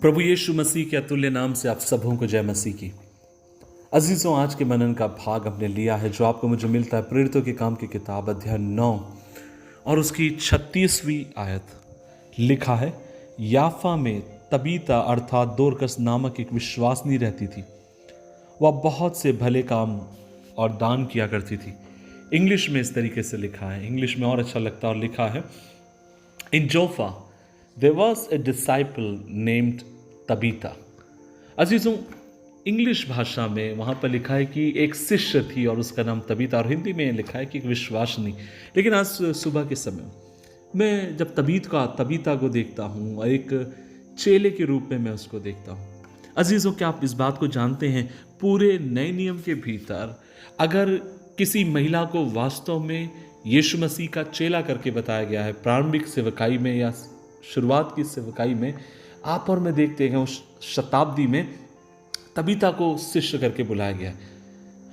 प्रभु यीशु मसीह के अतुल्य नाम से आप सबों को जय मसीह की। अजीजों, आज के मनन का भाग हमने लिया है जो आपको मुझे मिलता है प्रेरितों के काम की किताब अध्याय 9 और उसकी 36वीं आयत। लिखा है, याफा में तबीता अर्थात दोरकस नामक एक विश्वासनी रहती थी। वह बहुत से भले काम और दान किया करती थी। इंग्लिश में इस तरीके से लिखा है, इंग्लिश में और अच्छा लगता है, और लिखा है, in Joppa there was a disciple named Tabitha. अजीजों, इंग्लिश भाषा में वहाँ पर लिखा है कि एक शिष्य थी और उसका नाम तबीता, और हिंदी में लिखा है कि एक विश्वासनी। लेकिन आज सुबह के समय मैं जब तबीता को देखता हूँ और एक चेले के रूप में मैं उसको देखता हूँ। अजीजों, क्या आप इस बात को जानते हैं, पूरे नए नियम के भीतर अगर किसी महिला को वास्तव में यीशु मसीह का चेला करके बताया गया है, प्रारंभिक सेवकाई में या शुरुआत की सेवकाई में, आप और मैं देखते हैं उस शताब्दी में तबीता को शिष्य करके बुलाया गया।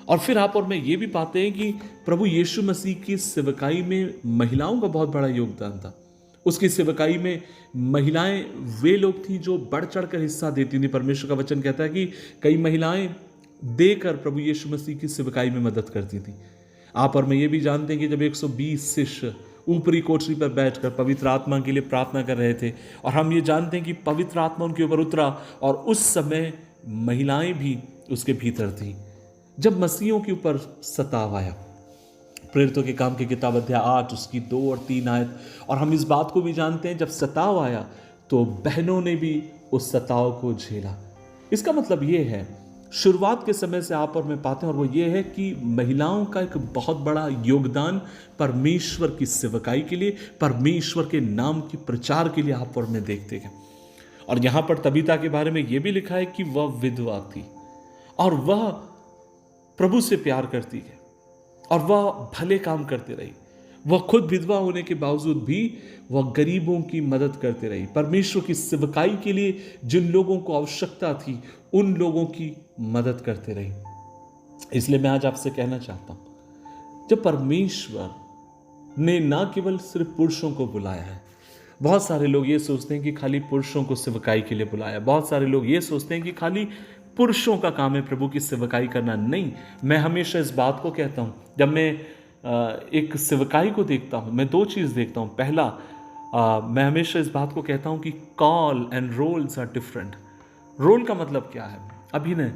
और फिर आप और मैं ये भी पाते हैं कि प्रभु यीशु मसीह की सेवकाई में महिलाओं का बहुत बड़ा योगदान था। उसकी सेवकाई में महिलाएं वे लोग थी जो बढ़ चढ़ कर हिस्सा देती थी। परमेश्वर का वचन कहता है कि कई महिलाएं देकर प्रभु यीशु मसीह की सेवकाई में मदद करती थी। आप और मैं ये भी जानते हैं कि जब 120 शिष्य ऊपरी कोठरी पर बैठकर पवित्र आत्मा के लिए प्रार्थना कर रहे थे, और हम ये जानते हैं कि पवित्र आत्मा उनके ऊपर उतरा, और उस समय महिलाएं भी उसके भीतर थीं। जब मसीहों के ऊपर सताव आया, प्रेरितों के काम की किताब अध्याय 8 उसकी 2 और 3 आयत, और हम इस बात को भी जानते हैं जब सताव आया तो बहनों ने भी उस सताव को झेला। इसका मतलब ये है, शुरुआत के समय से आप और मैं पाते हैं, और वो ये है कि महिलाओं का एक बहुत बड़ा योगदान परमेश्वर की सेवकाई के लिए, परमेश्वर के नाम के प्रचार के लिए आप और मैं देखते हैं। और यहां पर तबीता के बारे में यह भी लिखा है कि वह विधवा थी और वह प्रभु से प्यार करती है और वह भले काम करती रही। वह खुद विधवा होने के बावजूद भी वह गरीबों की मदद करती रही। परमेश्वर की सेवकाई के लिए जिन लोगों को आवश्यकता थी उन लोगों की मदद करते रही। इसलिए मैं आज आपसे कहना चाहता हूं, जब परमेश्वर ने ना केवल सिर्फ पुरुषों को बुलाया है, बहुत सारे लोग ये सोचते हैं कि खाली पुरुषों को सेवकाई के लिए बुलाया। बहुत सारे लोग ये सोचते हैं कि खाली पुरुषों का काम है प्रभु की सेवकाई करना। नहीं, मैं हमेशा इस बात को कहता हूं, जब मैं एक सेवकाई को देखता हूं, मैं 2 चीज देखता हूं। पहला, मैं हमेशा इस बात को कहता हूं कि call and roles are different. Role का मतलब क्या है? अभिनय।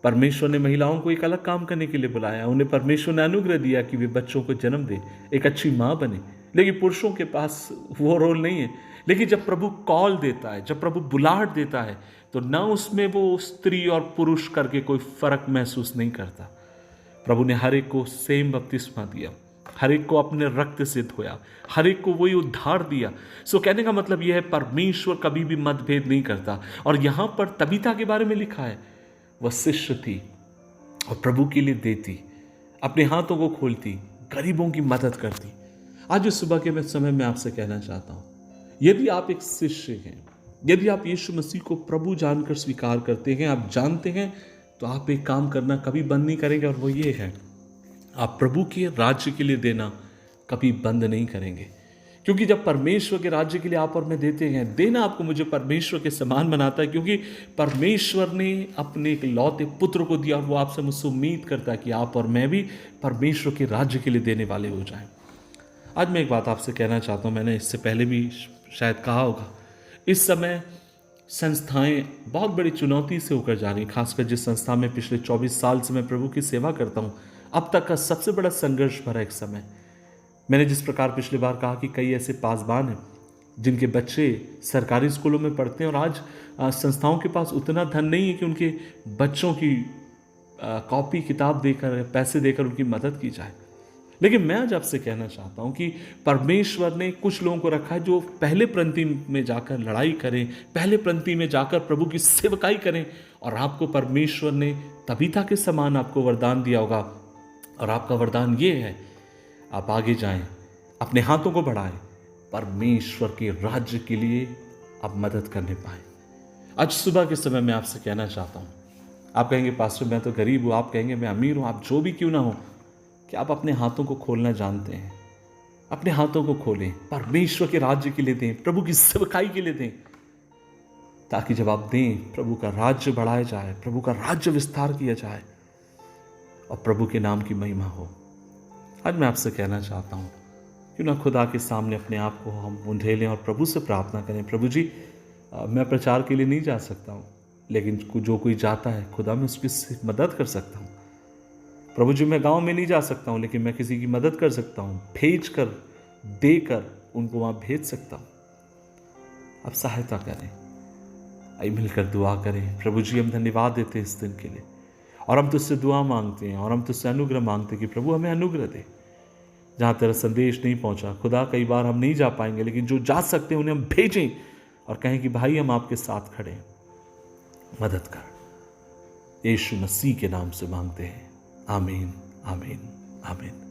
परमेश्वर ने महिलाओं को एक अलग काम करने के लिए बुलाया। उन्हें परमेश्वर ने अनुग्रह दिया कि वे बच्चों को जन्म दे, एक अच्छी माँ बने। लेकिन पुरुषों के पास वो रोल नहीं है। लेकिन जब प्रभु कॉल देता है, जब प्रभु बुलाहट देता है, तो ना उसमें वो स्त्री और पुरुष करके कोई फर्क महसूस नहीं करता। प्रभु ने हर एक को सेम बपतिस्मा दिया, हर एक को अपने रक्त से धोया, हर एक को वही उद्धार दिया। सो कहने का मतलब यह है, परमेश्वर कभी भी मतभेद नहीं करता। और यहां पर तबीता के बारे में लिखा है, वह शिष्य थी और प्रभु के लिए देती, अपने हाथों को खोलती, गरीबों की मदद करती। आज इस सुबह के समय में आपसे कहना चाहता हूं, यदि आप एक शिष्य हैं, यदि आप यीशु मसीह को प्रभु जानकर स्वीकार करते हैं, आप जानते हैं, तो आप एक काम करना कभी बंद नहीं करेंगे, और वो ये है, आप प्रभु के राज्य के लिए देना कभी बंद नहीं करेंगे। क्योंकि जब परमेश्वर के राज्य के लिए आप और मैं देते हैं, देना आपको मुझे परमेश्वर के समान बनाता है। क्योंकि परमेश्वर ने अपने एक लौते पुत्र को दिया, और वो आपसे मुझसे उम्मीद करता है कि आप और मैं भी परमेश्वर के राज्य के लिए देने वाले हो जाएं। आज मैं एक बात आपसे कहना चाहता हूं, मैंने इससे पहले भी शायद कहा होगा, इस समय संस्थाएं बहुत बड़ी चुनौती से होकर जा रही। खासकर जिस संस्था में पिछले 24 साल से मैं प्रभु की सेवा करता हूं, अब तक का सबसे बड़ा संघर्ष भरा एक समय। मैंने जिस प्रकार पिछली बार कहा कि कई ऐसे पासबान हैं जिनके बच्चे सरकारी स्कूलों में पढ़ते हैं, और आज संस्थाओं के पास उतना धन नहीं है कि उनके बच्चों की कॉपी किताब देकर, पैसे देकर उनकी मदद की जाए। लेकिन मैं आज आपसे कहना चाहता हूं कि परमेश्वर ने कुछ लोगों को रखा है जो पहले पंक्ति में जाकर लड़ाई करें, पहले पंक्ति में जाकर प्रभु की सेवकाई करें। और आपको परमेश्वर ने तबीता के समान आपको वरदान दिया होगा, और आपका वरदान ये है, आप आगे जाएं, अपने हाथों को बढ़ाएं, परमेश्वर के राज्य के लिए आप मदद करने पाए। आज सुबह के समय मैं आपसे कहना चाहता हूं, आप कहेंगे पास्टर मैं तो गरीब हूं, आप कहेंगे मैं अमीर हूं, आप जो भी क्यों ना हो, कि आप अपने हाथों को खोलना जानते हैं। अपने हाथों को खोलें, परमेश्वर के राज्य के लिए दें, प्रभु की सेवकाई के लिए दें। ताकि जब आप दें प्रभु का राज्य बढ़ाया जाए, प्रभु का राज्य विस्तार किया जाए और प्रभु के नाम की महिमा हो। आज मैं आपसे कहना चाहता हूँ, क्यों ना खुदा के सामने अपने आप को हम उंडेलें और प्रभु से प्रार्थना करें, प्रभु जी मैं प्रचार के लिए नहीं जा सकता हूँ, लेकिन जो कोई जाता है खुदा मैं उसकी मदद कर सकता हूँ। प्रभु जी मैं गांव में नहीं जा सकता हूँ, लेकिन मैं किसी की मदद कर सकता हूँ, भेज कर देकर उनको वहाँ भेज सकता हूँ। आप सहायता करें, आइए मिलकर दुआ करें। प्रभु जी हम धन्यवाद देते हैं इस दिन के लिए, और हम तुझसे दुआ मांगते हैं और हम तुझसे अनुग्रह मांगते हैं कि प्रभु हमें अनुग्रह दे। जहाँ तेरा संदेश नहीं पहुँचा खुदा, कई बार हम नहीं जा पाएंगे, लेकिन जो जा सकते हैं उन्हें हम भेजें और कहें कि भाई हम आपके साथ खड़े हैं, मदद कर। यीशु मसीह के नाम से मांगते हैं, आमीन आमीन आमीन।